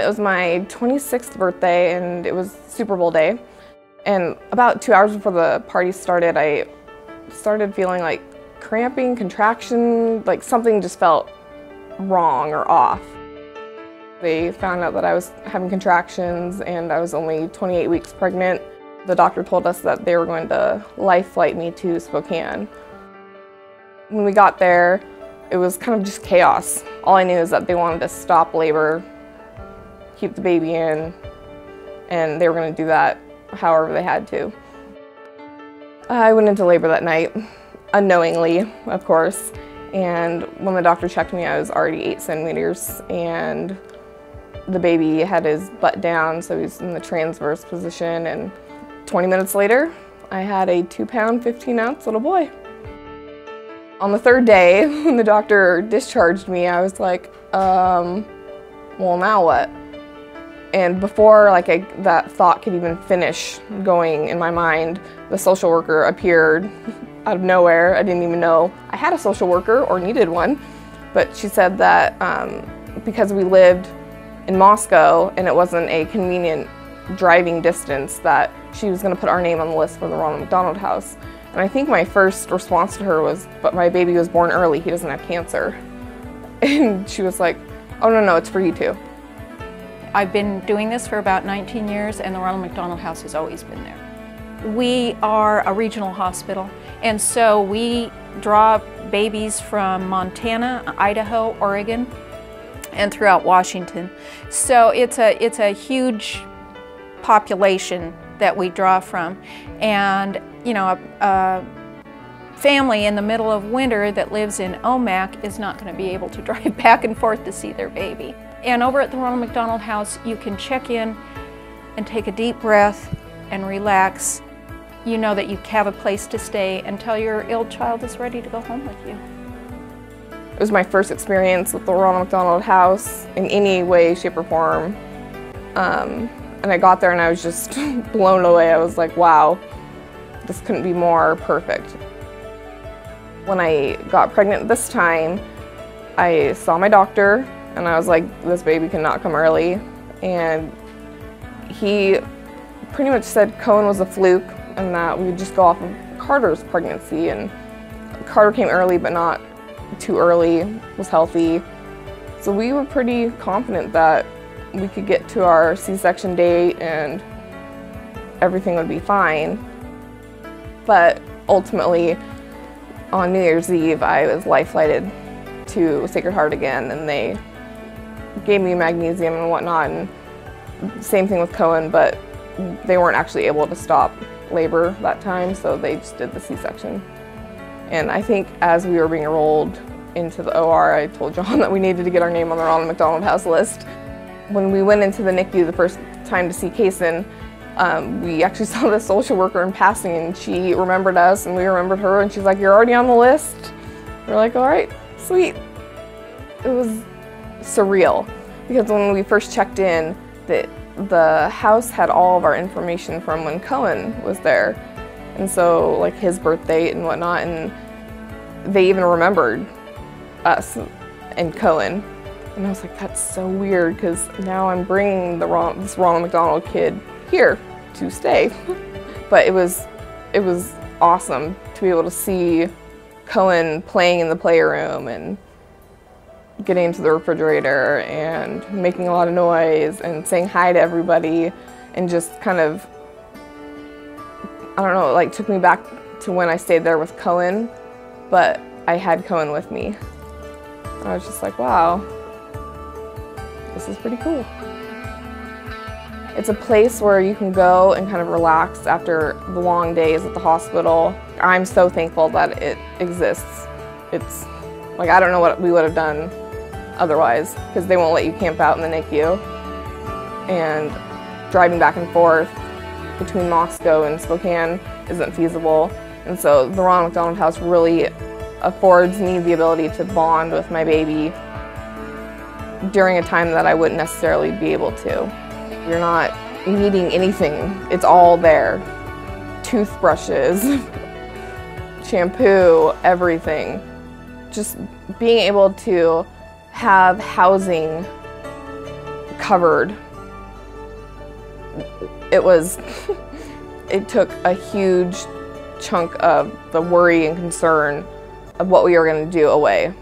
It was my 26th birthday and it was Super Bowl day. And about 2 hours before the party started, I started feeling like cramping, contraction, like something just felt wrong or off. They found out that I was having contractions and I was only 28 weeks pregnant. The doctor told us that they were going to life flight me to Spokane. When we got there, it was kind of just chaos. All I knew is that they wanted to stop labor, keep the baby in, and they were going to do that however they had to. I went into labor that night, unknowingly, of course, and when the doctor checked me, I was already 8 centimeters, and the baby had his butt down, so he was in the transverse position, and 20 minutes later, I had a 2-pound, 15-ounce little boy. On the 3rd day, when the doctor discharged me, I was like, well, now what? And before that thought could even finish going in my mind, the social worker appeared out of nowhere. I didn't even know I had a social worker or needed one, but she said that because we lived in Moscow and it wasn't a convenient driving distance, that she was going to put our name on the list for the Ronald McDonald House. And I think my first response to her was, but my baby was born early, he doesn't have cancer. And she was like, oh no, it's for you too. I've been doing this for about 19 years and the Ronald McDonald House has always been there. We are a regional hospital, and so we draw babies from Montana, Idaho, Oregon, and throughout Washington. So it's a huge population that we draw from. And you know, a family in the middle of winter that lives in Omak is not going to be able to drive back and forth to see their baby. And over at the Ronald McDonald House, you can check in and take a deep breath and relax. You know that you have a place to stay until your ill child is ready to go home with you. It was my first experience with the Ronald McDonald House in any way, shape, or form. And I got there and I was just blown away. I was like, wow, this couldn't be more perfect. When I got pregnant this time, I saw my doctor and I was like, this baby cannot come early. And he pretty much said Cohen was a fluke and that we would just go off of Carter's pregnancy. And Carter came early, but not too early, was healthy. So we were pretty confident that we could get to our C-section date and everything would be fine. But ultimately, on New Year's Eve, I was life-flighted to Sacred Heart again, and they gave me magnesium and whatnot, and same thing with Cohen, but they weren't actually able to stop labor that time, so they just did the C-section. And I think as we were being enrolled into the OR, I told John that we needed to get our name on the Ronald McDonald House list. When we went into the NICU the first time to see Kaysen, we actually saw the social worker in passing, and she remembered us and we remembered her, and she's like, you're already on the list? We're like, all right, sweet. It was surreal because when we first checked in, the house had all of our information from when Cohen was there, and so like his birth date and whatnot, and they even remembered us and Cohen. And I was like, that's so weird, because now I'm bringing this Ronald McDonald kid here to stay. But it was awesome to be able to see Cohen playing in the playroom and getting into the refrigerator and making a lot of noise and saying hi to everybody, and just kind of, I don't know, like took me back to when I stayed there with Cohen, but I had Cohen with me. And I was just like, wow. This is pretty cool. It's a place where you can go and kind of relax after the long days at the hospital. I'm so thankful that it exists. It's like, I don't know what we would have done otherwise, because they won't let you camp out in the NICU. And driving back and forth between Moscow and Spokane isn't feasible. And so the Ronald McDonald House really affords me the ability to bond with my baby during a time that I wouldn't necessarily be able to. You're not needing anything, it's all there. Toothbrushes, shampoo, everything. Just being able to have housing recovered, it took a huge chunk of the worry and concern of what we were going to do away.